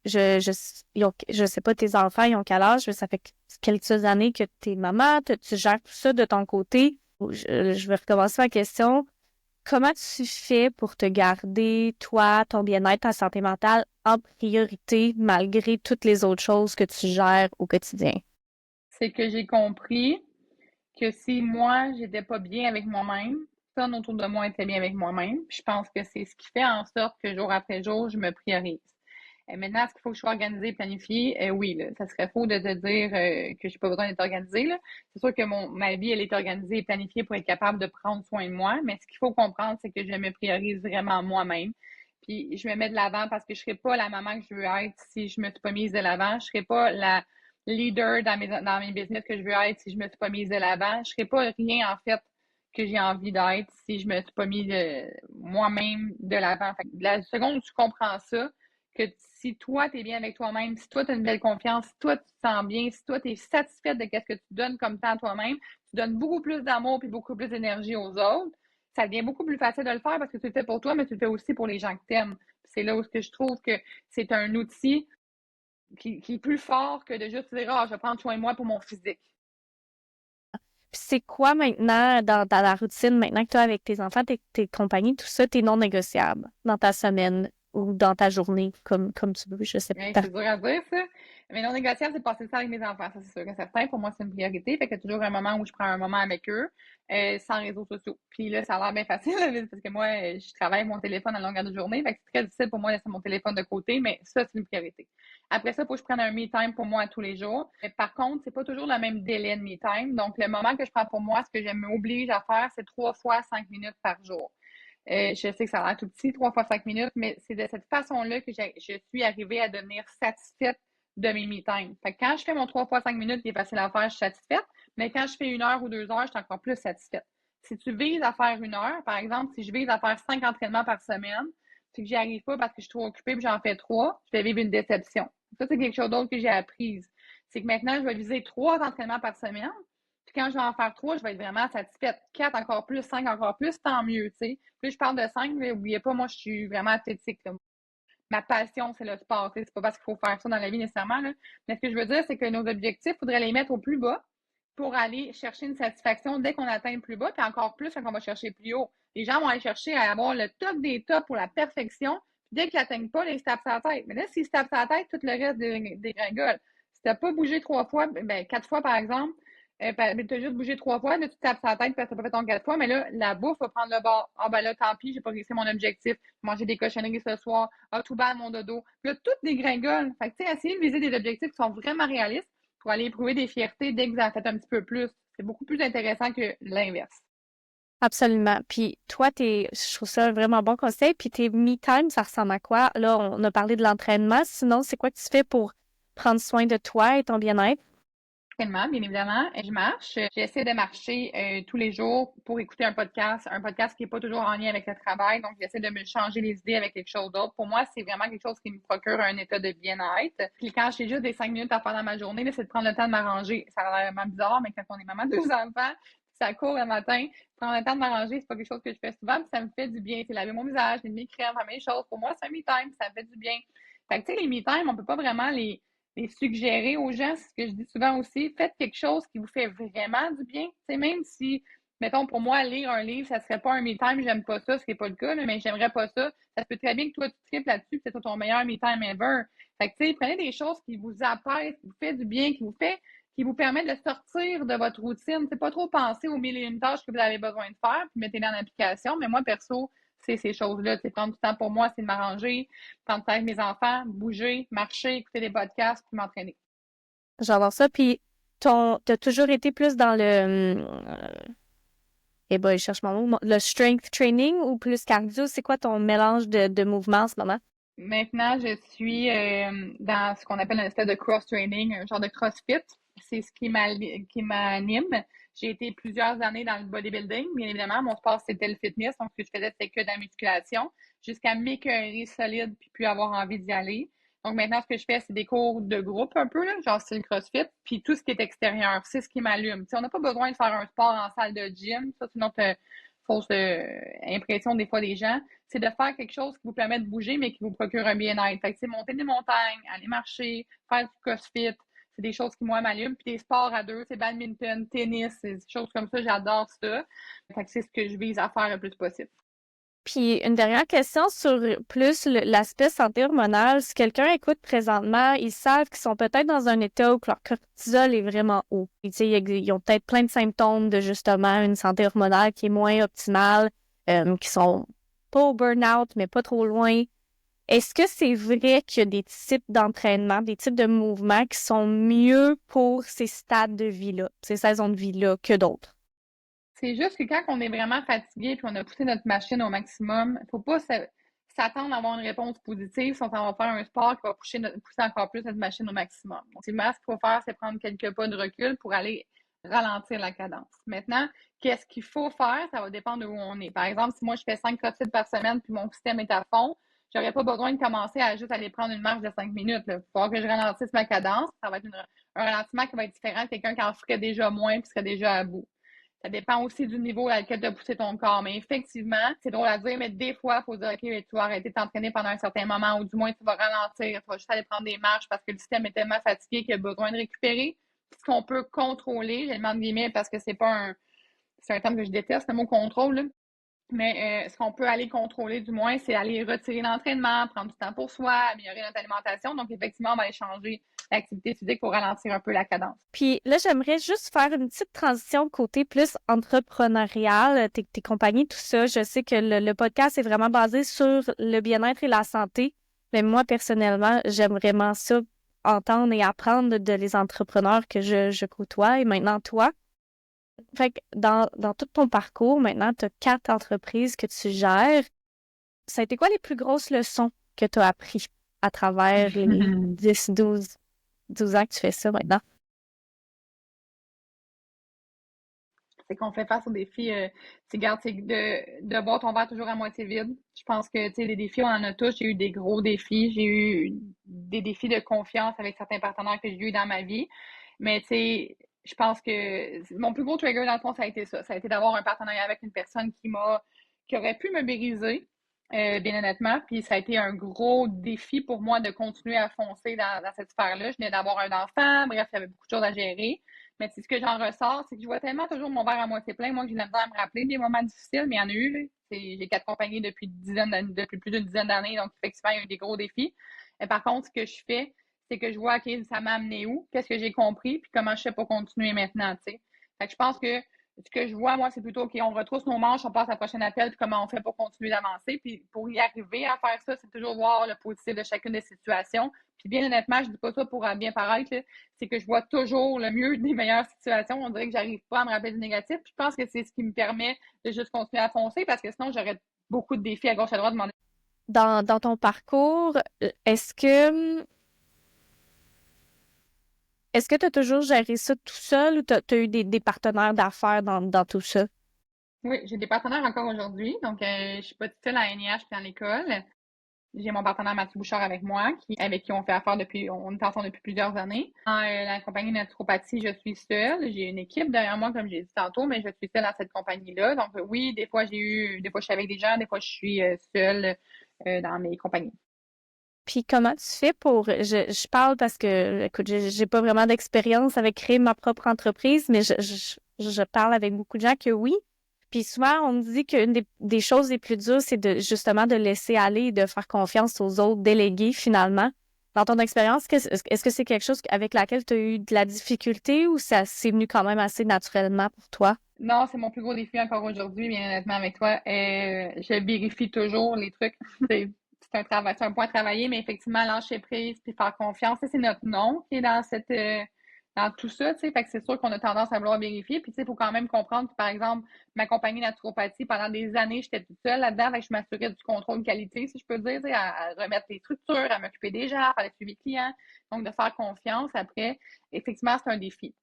Je sais pas, tes enfants, ils ont quel âge? Ça fait quelques années que t'es maman, tu gères tout ça de ton côté. Je vais recommencer ma question. Comment tu fais pour te garder, toi, ton bien-être, ta santé mentale en priorité malgré toutes les autres choses que tu gères au quotidien? C'est que j'ai compris que si moi, j'étais pas bien avec moi-même, personne autour de moi était bien avec moi-même. Puis je pense que c'est ce qui fait en sorte que jour après jour, je me priorise. Et maintenant, est-ce qu'il faut que je sois organisée et planifiée? Oui, là, ça serait faux de te dire que j'ai pas besoin d'être organisée. Là. C'est sûr que ma vie, elle est organisée et planifiée pour être capable de prendre soin de moi, mais ce qu'il faut comprendre, c'est que je me priorise vraiment moi-même. puis je me mets de l'avant parce que je serai pas la maman que je veux être si je me suis pas mise de l'avant. Je serai pas la leader dans mes business que je veux être si je me suis pas mise de l'avant. Je serai pas rien, en fait, que j'ai envie d'être si je me suis pas mis moi-même de l'avant. Fait que la seconde où tu comprends ça, que si toi, tu es bien avec toi-même, si toi, tu as une belle confiance, si toi, tu te sens bien, si toi, tu es satisfaite de ce que tu donnes comme temps à toi-même, tu donnes beaucoup plus d'amour puis beaucoup plus d'énergie aux autres, ça devient beaucoup plus facile de le faire parce que tu le fais pour toi, mais tu le fais aussi pour les gens que tu aimes. C'est là où je trouve que c'est un outil qui est plus fort que de juste dire, je vais prendre soin de moi pour mon physique. Puis c'est quoi maintenant, dans la routine, maintenant que tu as avec tes enfants, tes compagnies, tout ça, tes non négociables dans ta semaine ou dans ta journée, comme tu veux, je sais pas. C'est dur à dire, ça. Mais non négociable, c'est de passer le temps avec mes enfants, ça, c'est sûr que certain. Pour moi, c'est une priorité. Fait qu'il y a toujours un moment où je prends un moment avec eux, sans réseaux sociaux. Puis là, ça a l'air bien facile, parce que moi, je travaille avec mon téléphone à longueur de journée. Fait que c'est très difficile pour moi de laisser mon téléphone de côté, mais ça, c'est une priorité. Après ça, il faut que je prenne un me-time pour moi tous les jours. Mais par contre, c'est pas toujours le même délai de me-time. Donc, le moment que je prends pour moi, ce que je m'oblige à faire, c'est 3 fois 5 minutes par jour. Je sais que ça a l'air tout petit, 3 fois 5 minutes, mais c'est de cette façon-là que je suis arrivée à devenir satisfaite de mes me-time. Fait que quand je fais mon 3 fois 5 minutes, qui est facile à faire, je suis satisfaite, mais quand je fais 1 heure ou 2 heures, je suis encore plus satisfaite. Si tu vises à faire 1 heure, par exemple, si je vise à faire 5 entraînements par semaine, puis que j'y arrive pas parce que je suis trop occupée puis j'en fais 3, je vais vivre une déception. Ça, c'est quelque chose d'autre que j'ai appris. C'est que maintenant, je vais viser 3 entraînements par semaine, puis quand je vais en faire 3, je vais être vraiment satisfaite. 4 encore plus, 5 encore plus, tant mieux, tu sais. Plus je parle de 5, mais n'oubliez pas, moi, je suis vraiment athlétique, là. Ma passion, c'est le sport. C'est pas parce qu'il faut faire ça dans la vie nécessairement, là. Mais ce que je veux dire, c'est que nos objectifs, il faudrait les mettre au plus bas pour aller chercher une satisfaction dès qu'on atteint le plus bas, puis encore plus quand on va chercher plus haut. Les gens vont aller chercher à avoir le top des tops pour la perfection, puis dès qu'ils l'atteignent pas, là, ils se tapent sur la tête. Mais là, s'ils se tapent sur la tête, tout le reste dégringole. Si t'as pas bougé 3 fois, 4 fois, par exemple, mais tu as juste bougé 3 fois, là, tu tapes sur la tête parce que tu n'as pas fait ton 4 fois, mais là, la bouffe va prendre le bord. Ah, ben là, tant pis, j'ai pas réussi mon objectif. Manger des cochonneries ce soir. Ah, tout bas mon dodo. Puis là, tout dégringole. Fait que, tu sais, essayer de viser des objectifs qui sont vraiment réalistes pour aller éprouver des fiertés dès que vous en faites un petit peu plus. C'est beaucoup plus intéressant que l'inverse. Absolument. Puis toi, je trouve ça un vraiment bon conseil. Puis tes me-time, ça ressemble à quoi? Là, on a parlé de l'entraînement. Sinon, c'est quoi que tu fais pour prendre soin de toi et ton bien-être? Bien évidemment. Je marche. J'essaie de marcher tous les jours pour écouter un podcast qui n'est pas toujours en lien avec le travail. Donc, j'essaie de me changer les idées avec quelque chose d'autre. Pour moi, c'est vraiment quelque chose qui me procure un état de bien-être. Puis quand j'ai juste des 5 minutes à faire dans ma journée, là, c'est de prendre le temps de m'arranger. Ça a l'air vraiment bizarre, mais quand on est maman de 2 enfants, ça court le matin, prendre le temps de m'arranger, c'est pas quelque chose que je fais souvent, puis ça me fait du bien. C'est laver mon visage, mettre mes crèmes, faire mes choses. Pour moi, c'est un me-time, ça me fait du bien. Fait que, tu sais, les me-time, on peut pas vraiment les suggérer aux gens, c'est ce que je dis souvent aussi, faites quelque chose qui vous fait vraiment du bien. C'est même si, mettons, pour moi, lire un livre, ça serait pas un me-time, j'aime pas ça, ce qui n'est pas le cas, mais j'aimerais pas ça. Ça se peut très bien que toi, tu tripes là-dessus, que c'est ton meilleur me-time ever. Fait que, tu sais, prenez des choses qui vous apaisent, qui vous fait du bien, qui vous permettent de sortir de votre routine. C'est pas trop penser aux 1001 tâches que vous avez besoin de faire, puis mettez-les en application. Mais moi, perso, c'est ces choses-là. C'est prendre du temps pour moi, c'est de m'arranger, prendre du temps avec mes enfants, bouger, marcher, écouter des podcasts, puis m'entraîner. J'adore ça. Puis t'as toujours été plus dans je cherche mon mot, le strength training ou plus cardio? C'est quoi ton mélange de mouvements en ce moment? Maintenant, je suis dans ce qu'on appelle un espèce de cross-training, un genre de crossfit. C'est ce qui m'anime. J'ai été plusieurs années dans le bodybuilding. Bien évidemment, mon sport, c'était le fitness. Donc, ce que je faisais, c'était que de la musculation jusqu'à m'écœurer solide puis plus avoir envie d'y aller. Donc, maintenant, ce que je fais, c'est des cours de groupe un peu, là, genre style CrossFit, puis tout ce qui est extérieur. C'est ce qui m'allume. On n'a pas besoin de faire un sport en salle de gym. Ça, c'est une autre fausse impression des fois des gens. C'est de faire quelque chose qui vous permet de bouger, mais qui vous procure un bien-être. Fait que c'est monter des montagnes, aller marcher, faire du CrossFit. C'est des choses qui, moi, m'allument. Puis des sports à deux, c'est badminton, tennis, c'est des choses comme ça. J'adore ça. Fait que c'est ce que je vise à faire le plus possible. Puis une dernière question sur plus l'aspect santé hormonale. Si quelqu'un écoute présentement, ils savent qu'ils sont peut-être dans un état où leur cortisol est vraiment haut. Ils ont peut-être plein de symptômes de justement une santé hormonale qui est moins optimale, qui sont pas au burn-out, mais pas trop loin. Est-ce que c'est vrai qu'il y a des types d'entraînement, des types de mouvements qui sont mieux pour ces stades de vie-là, ces saisons de vie-là que d'autres? C'est juste que quand on est vraiment fatigué et qu'on a poussé notre machine au maximum, il ne faut pas s'attendre à avoir une réponse positive si on s'en va faire un sport qui va pousser encore plus notre machine au maximum. Donc, ce qu'il faut faire, c'est prendre quelques pas de recul pour aller ralentir la cadence. Maintenant, qu'est-ce qu'il faut faire? Ça va dépendre de où on est. Par exemple, si moi, je fais 5 crossfit par semaine puis mon système est à fond, j'aurais pas besoin de commencer à juste aller prendre une marche de 5 minutes. Il va falloir que je ralentisse ma cadence. Ça va être un ralentissement qui va être différent de quelqu'un qui en ferait déjà moins et serait déjà à bout. Ça dépend aussi du niveau à lequel tu as poussé ton corps. Mais effectivement, c'est drôle à dire, mais des fois, il faut dire, OK, tu vas arrêter de t'entraîner pendant un certain moment ou du moins, tu vas ralentir. Tu vas juste aller prendre des marches parce que le système est tellement fatigué qu'il a besoin de récupérer. Puis, ce qu'on peut contrôler, je le mets entre guillemets parce que c'est un terme que je déteste, le mot contrôle, là. Mais ce qu'on peut aller contrôler, du moins, c'est aller retirer l'entraînement, prendre du temps pour soi, améliorer notre alimentation. Donc, effectivement, on va aller changer l'activité physique pour ralentir un peu la cadence. Puis là, j'aimerais juste faire une petite transition côté plus entrepreneurial, tes compagnies, tout ça. Je sais que le podcast est vraiment basé sur le bien-être et la santé. Mais moi, personnellement, j'aime vraiment ça, entendre et apprendre de les entrepreneurs que je côtoie et maintenant toi. Fait que dans tout ton parcours, maintenant, tu as 4 entreprises que tu gères. Ça a été quoi les plus grosses leçons que tu as appris à travers les 10, 12 ans que tu fais ça maintenant? C'est qu'on fait face aux défis, c'est de voir ton verre toujours à moitié vide. Je pense que, tu sais, les défis, on en a tous. J'ai eu des gros défis. J'ai eu des défis de confiance avec certains partenaires que j'ai eu dans ma vie. Mais, tu sais, je pense que mon plus gros trigger, dans le fond, ça a été ça. Ça a été d'avoir un partenariat avec une personne qui aurait pu me briser, bien honnêtement. Puis ça a été un gros défi pour moi de continuer à foncer dans cette sphère-là. Je venais d'avoir un enfant. Bref, il y avait beaucoup de choses à gérer. Mais ce que j'en ressors, c'est que je vois tellement toujours mon verre à moitié plein. Moi, que j'ai la misère à me rappeler des moments difficiles, mais il y en a eu, là. J'ai 4 compagnies depuis plus d'une dizaine d'années, donc effectivement, il y a eu des gros défis. Et par contre, ce que je fais, c'est que je vois, OK, ça m'a amené où? Qu'est-ce que j'ai compris? Puis comment je fais pour continuer maintenant, tu sais. Fait que je pense que ce que je vois, moi, c'est plutôt, OK, on retrousse nos manches, on passe à la prochaine appel, puis comment on fait pour continuer d'avancer. Puis pour y arriver à faire ça, c'est toujours voir le positif de chacune des situations. Puis bien honnêtement, je dis pas ça pour bien paraître, là, c'est que je vois toujours le mieux des meilleures situations. On dirait que j'arrive pas à me rappeler du négatif. Puis je pense que c'est ce qui me permet de juste continuer à foncer parce que sinon, j'aurais beaucoup de défis à gauche à droite. Dans ton parcours, est-ce que tu as toujours géré ça tout seul ou tu as eu des partenaires d'affaires dans tout ça? Oui, j'ai des partenaires encore aujourd'hui. Donc, je suis pas toute seule à NIH puis à l'école. J'ai mon partenaire Mathieu Bouchard avec moi, avec qui on fait affaire on est ensemble depuis plusieurs années. Dans la compagnie naturopathie, je suis seule. J'ai une équipe derrière moi, comme j'ai dit tantôt, mais je suis seule dans cette compagnie-là. Donc oui, des fois je suis avec des gens, des fois je suis seule dans mes compagnies. Puis comment tu fais pour... Je parle parce que, écoute, j'ai pas vraiment d'expérience avec créer ma propre entreprise, mais je parle avec beaucoup de gens que oui. Puis souvent, on me dit qu'une des choses les plus dures, c'est justement de laisser aller et de faire confiance aux autres délégués, finalement. Dans ton expérience, est-ce que c'est quelque chose avec laquelle tu as eu de la difficulté ou ça s'est venu quand même assez naturellement pour toi? Non, c'est mon plus gros défi encore aujourd'hui, bien honnêtement, avec toi. Je vérifie toujours les trucs. C'est un travail, c'est un point à travailler, mais effectivement, lâcher prise puis faire confiance, ça, c'est notre nom qui est dans tout ça, tu sais. Fait que c'est sûr qu'on a tendance à vouloir vérifier. Puis, tu sais, il faut quand même comprendre que, par exemple, ma compagnie naturopathie, pendant des années, j'étais toute seule là-dedans. Fait que je m'assurais du contrôle qualité, si je peux dire, tu sais, à remettre les structures, à m'occuper des gens, à faire le suivi client. Donc, de faire confiance après, effectivement, c'est un défi.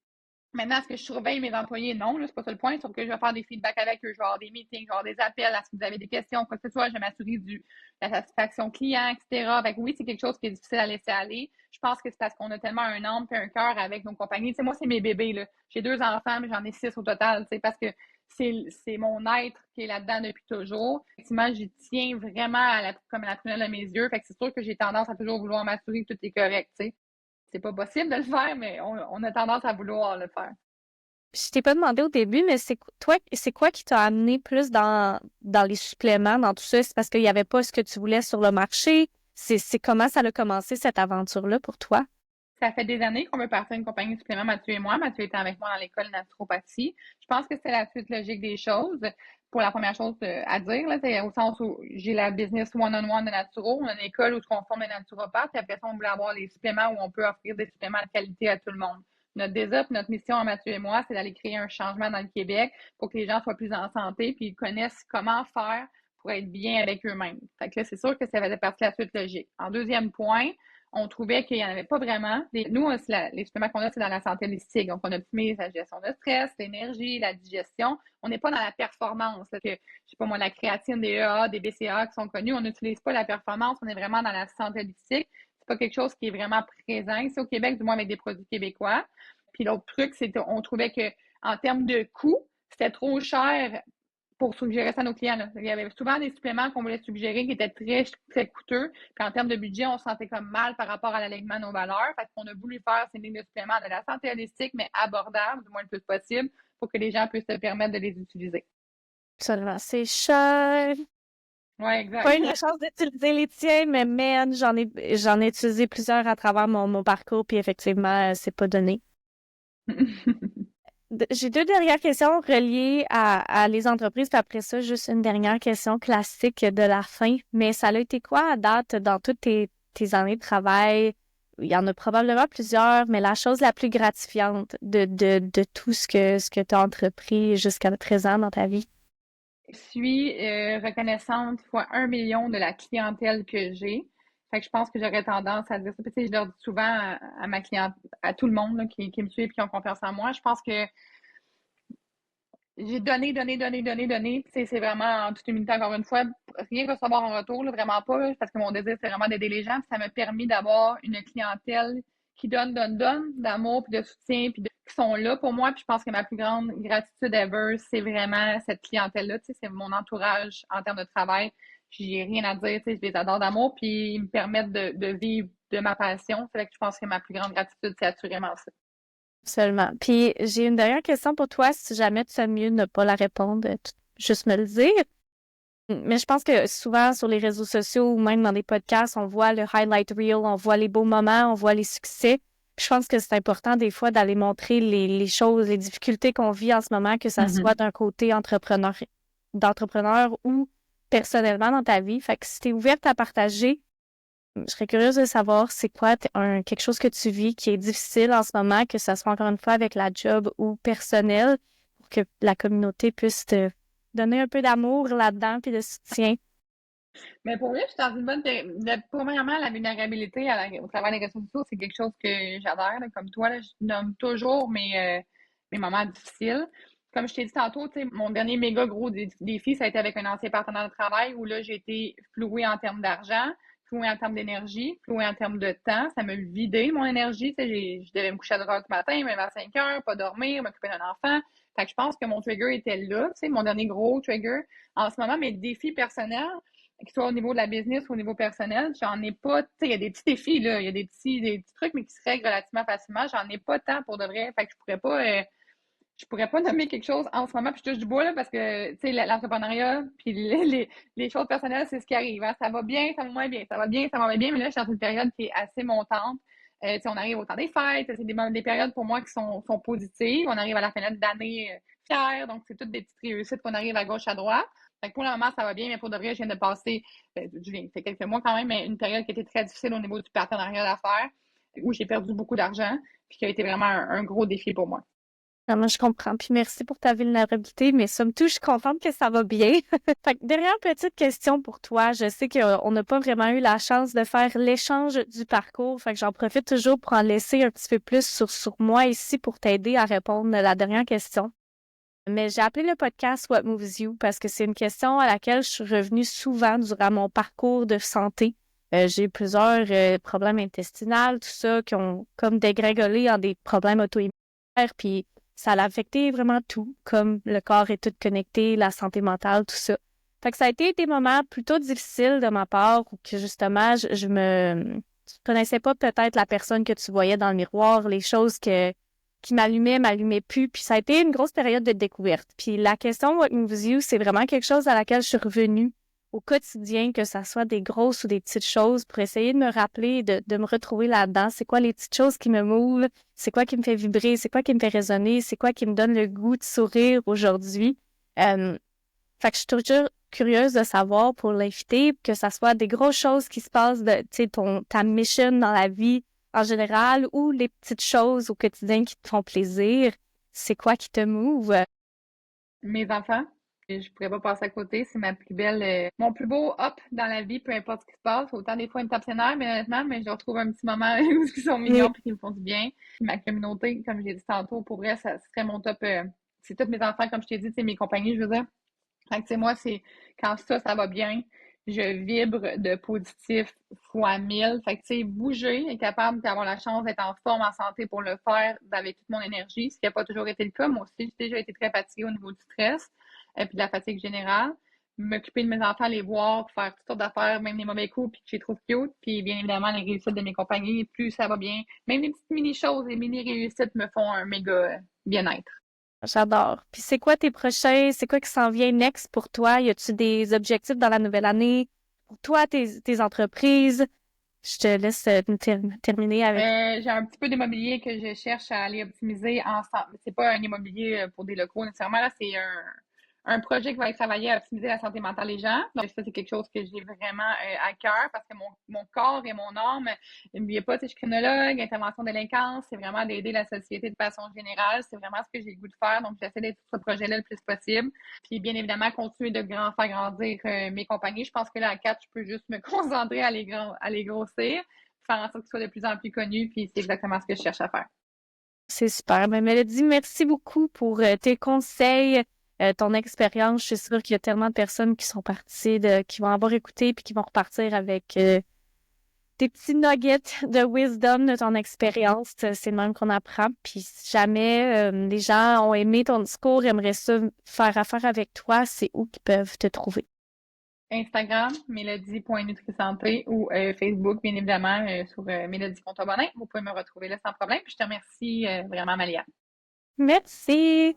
Maintenant, est-ce que je surveille mes employés? Non, là, c'est pas ça le point. Sauf que je vais faire des feedbacks avec eux. Je vais avoir des meetings, je vais avoir des appels. Est-ce que vous avez des questions? Quoi que ce soit, je vais m'assurer de la satisfaction client, etc. Fait que oui, c'est quelque chose qui est difficile à laisser aller. Je pense que c'est parce qu'on a tellement un âme et un cœur avec nos compagnies. Tu sais, moi, c'est mes bébés, là. J'ai 2 enfants, mais j'en ai 6 au total, tu sais, parce que c'est mon être qui est là-dedans depuis toujours. Effectivement, j'y tiens vraiment comme à la prunelle de mes yeux. Fait que c'est sûr que j'ai tendance à toujours vouloir m'assurer que tout est correct, tu sais. C'est pas possible de le faire, mais on a tendance à vouloir le faire. Je t'ai pas demandé au début, mais c'est quoi qui t'a amené plus dans les suppléments, dans tout ça? C'est parce qu'il n'y avait pas ce que tu voulais sur le marché? C'est comment ça a commencé, cette aventure-là, pour toi? Ça fait des années qu'on veut partir une compagnie de suppléments, Mathieu et moi. Mathieu était avec moi dans l'école de naturopathie. Je pense que c'est la suite logique des choses. Pour la première chose à dire, là, c'est au sens où j'ai la business one-on-one de Naturo. On a une école où on forme des naturopathes. Et après ça, on voulait avoir les suppléments où on peut offrir des suppléments de qualité à tout le monde. Notre désir, notre mission à Mathieu et moi, c'est d'aller créer un changement dans le Québec pour que les gens soient plus en santé puis ils connaissent comment faire pour être bien avec eux-mêmes. Fait que là, c'est sûr que ça faisait partie de la suite logique. En deuxième point, on trouvait qu'il n'y en avait pas vraiment. Nous, les suppléments qu'on a, c'est dans la santé holistique. Donc, on optimise la gestion de stress, l'énergie, la digestion. On n'est pas dans la performance. Là, que, je sais pas moi, la créatine, des EA, des BCA qui sont connus, on n'utilise pas la performance. On est vraiment dans la santé holistique. C'est pas quelque chose qui est vraiment présent ici au Québec, du moins avec des produits québécois. Puis l'autre truc, c'est qu'on trouvait que en termes de coût, c'était trop cher pour suggérer ça à nos clients. Là. Il y avait souvent des suppléments qu'on voulait suggérer qui étaient très, très coûteux. Puis en termes de budget, on se sentait comme mal par rapport à l'alignement de nos valeurs. Fait qu'on a voulu faire ces lignes de suppléments de la santé holistique, mais abordables, du moins le plus possible, pour que les gens puissent se permettre de les utiliser. Absolument. C'est cher. Oui, exact. Pas eu la chance d'utiliser les tiens, mais man, j'en ai utilisé plusieurs à travers mon parcours, puis effectivement, c'est pas donné. J'ai 2 dernières questions reliées à les entreprises, puis après ça, juste une dernière question classique de la fin. Mais ça a été quoi à date dans toutes tes années de travail? Il y en a probablement plusieurs, mais la chose la plus gratifiante de tout ce que tu as entrepris jusqu'à présent dans ta vie? Je suis reconnaissante fois 1 million de la clientèle que j'ai. Fait que je pense que j'aurais tendance à dire ça. Puis, tu sais, je leur dis souvent à ma cliente, à tout le monde là, qui me suit et qui ont confiance en moi. Je pense que j'ai donné. Puis, c'est vraiment en toute humilité, encore une fois, rien recevoir en retour, là, vraiment pas, là, parce que mon désir, c'est vraiment d'aider les gens. Puis ça m'a permis d'avoir une clientèle qui donne, d'amour, puis de soutien, puis qui sont là pour moi. Puis je pense que ma plus grande gratitude ever, c'est vraiment cette clientèle-là. Tu sais, c'est mon entourage en termes de travail. J'ai rien à dire, tu sais, je les adore d'amour, puis ils me permettent de vivre de ma passion. C'est là que je pense que ma plus grande gratitude, c'est assurément ça. Absolument. Puis j'ai une dernière question pour toi, si jamais tu sais mieux ne pas la répondre, juste me le dire. Mais je pense que souvent sur les réseaux sociaux ou même dans des podcasts, on voit le highlight reel, on voit les beaux moments, on voit les succès. Puis je pense que c'est important des fois d'aller montrer les choses, les difficultés qu'on vit en ce moment, que ça soit d'un côté d'entrepreneur ou personnellement dans ta vie. Fait que si tu es ouverte à partager, je serais curieuse de savoir c'est quoi quelque chose que tu vis qui est difficile en ce moment, que ça soit encore une fois avec la job ou personnel, pour que la communauté puisse te donner un peu d'amour là-dedans puis de soutien. Mais pour vrai, je suis dans une bonne période. Premièrement, la vulnérabilité au travers des réseaux sociaux, c'est quelque chose que j'adore. Là, comme toi, là, je nomme toujours mes moments difficiles. Comme je t'ai dit tantôt, mon dernier méga gros défi, ça a été avec un ancien partenaire de travail où là, j'ai été flouée en termes d'argent, flouée en termes d'énergie, flouée en termes de temps. Ça m'a vidé mon énergie. Je devais me coucher à droite le matin, même à 5 heures, pas dormir, m'occuper d'un enfant. Fait que je pense que mon trigger était là, mon dernier gros trigger. En ce moment, mes défis personnels, que ce soit au niveau de la business ou au niveau personnel, j'en ai pas, tu sais, il y a des petits défis, là, il y a des petits trucs, mais qui se règlent relativement facilement. J'en ai pas tant pour de vrai. Fait que je pourrais pas nommer quelque chose en ce moment, puis je touche du bois, là, parce que, tu sais, l'entrepreneuriat, puis les choses personnelles, c'est ce qui arrive, hein. Ça va bien, ça va moins bien, ça va bien, ça va moins bien, mais là, je suis dans une période qui est assez montante. Tu sais, on arrive au temps des fêtes, c'est des périodes pour moi qui sont positives. On arrive à la fenêtre d'année fière, donc c'est toutes des petites réussites qu'on arrive à gauche, à droite. Fait que pour le moment, ça va bien, mais pour de vrai, je viens de passer, c'est quelques mois quand même, mais une période qui était très difficile au niveau du partenariat d'affaires, où j'ai perdu beaucoup d'argent, puis qui a été vraiment un gros défi pour moi. Vraiment, je comprends. Puis merci pour ta vulnérabilité, mais somme toute, je suis contente que ça va bien. Fait que dernière petite question pour toi. Je sais qu'on n'a pas vraiment eu la chance de faire l'échange du parcours. Fait que j'en profite toujours pour en laisser un petit peu plus sur moi ici pour t'aider à répondre à la dernière question. Mais j'ai appelé le podcast What Moves You parce que c'est une question à laquelle je suis revenue souvent durant mon parcours de santé. J'ai eu plusieurs problèmes intestinaux, tout ça, qui ont comme dégringolé en des problèmes auto-immunitaires, puis ça a affecté vraiment tout, comme le corps est tout connecté, la santé mentale, tout ça. Fait que ça a été des moments plutôt difficiles de ma part où que justement, je connaissais pas peut-être la personne que tu voyais dans le miroir, les choses qui m'allumaient plus. Puis ça a été une grosse période de découverte. Puis la question What Moves You, c'est vraiment quelque chose à laquelle je suis revenue au quotidien, que ça soit des grosses ou des petites choses, pour essayer de me rappeler, de me retrouver là-dedans. C'est quoi les petites choses qui me mouvent? C'est quoi qui me fait vibrer? C'est quoi qui me fait résonner? C'est quoi qui me donne le goût de sourire aujourd'hui? Fait que je suis toujours curieuse de savoir pour l'inviter, que ça soit des grosses choses qui se passent, tu sais, ta mission dans la vie en général, ou les petites choses au quotidien qui te font plaisir. C'est quoi qui te move? Mes enfants, Je pourrais pas passer à côté. C'est ma plus belle, mon plus beau up dans la vie, peu importe ce qui se passe. Autant des fois une tape sénère, mais honnêtement, mais je retrouve un petit moment où ils sont mignons puis qui me font du bien. Puis ma communauté, comme j'ai dit tantôt, pour vrai, ça serait mon top. C'est tous mes enfants, comme je t'ai dit, c'est mes compagnies, je veux dire. Fait que, tu sais, moi, c'est quand ça va bien, je vibre de positif fois 1000. Fait que, tu sais, bouger, être capable d'avoir la chance d'être en forme, en santé pour le faire avec toute mon énergie, ce qui n'a pas toujours été le cas. Moi aussi, j'ai déjà été très fatiguée au niveau du stress et puis de la fatigue générale. M'occuper de mes enfants, les voir, faire toutes sortes d'affaires, même les mauvais coups, puis que je les trouve cute. Puis, bien évidemment, les réussites de mes compagnies, plus ça va bien. Même les petites mini-choses, les mini-réussites me font un méga bien-être. J'adore. Puis c'est quoi c'est quoi qui s'en vient next pour toi? Y a-tu des objectifs dans la nouvelle année pour toi, tes entreprises? Je te laisse terminer avec. J'ai un petit peu d'immobilier que je cherche à aller optimiser ensemble. C'est pas un immobilier pour des locaux nécessairement, là, c'est un projet qui va être travaillé à optimiser la santé mentale des gens. Donc, ça, c'est quelque chose que j'ai vraiment à cœur parce que mon corps et mon âme, n'oubliez pas, je suis criminologue, intervention délinquance, c'est vraiment d'aider la société de façon générale. C'est vraiment ce que j'ai le goût de faire. Donc, j'essaie d'être sur ce projet-là le plus possible. Puis, bien évidemment, continuer de faire grandir mes compagnies. Je pense que là, à 4, je peux juste me concentrer à les grossir, faire en sorte qu'ils soient de plus en plus connus, puis c'est exactement ce que je cherche à faire. C'est super. Ben, Mélodie, merci beaucoup pour tes conseils, ton expérience. Je suis sûre qu'il y a tellement de personnes qui sont parties, qui vont avoir écouté puis qui vont repartir avec des petits nuggets de wisdom de ton expérience. C'est le même qu'on apprend. Puis si jamais les gens ont aimé ton discours, aimeraient ça faire affaire avec toi, c'est où qu'ils peuvent te trouver? Instagram, mélodie.nutrisanté ou Facebook, bien évidemment, sur Mélodie Fontaine. Vous pouvez me retrouver là sans problème. Puis je te remercie vraiment, Malia. Merci!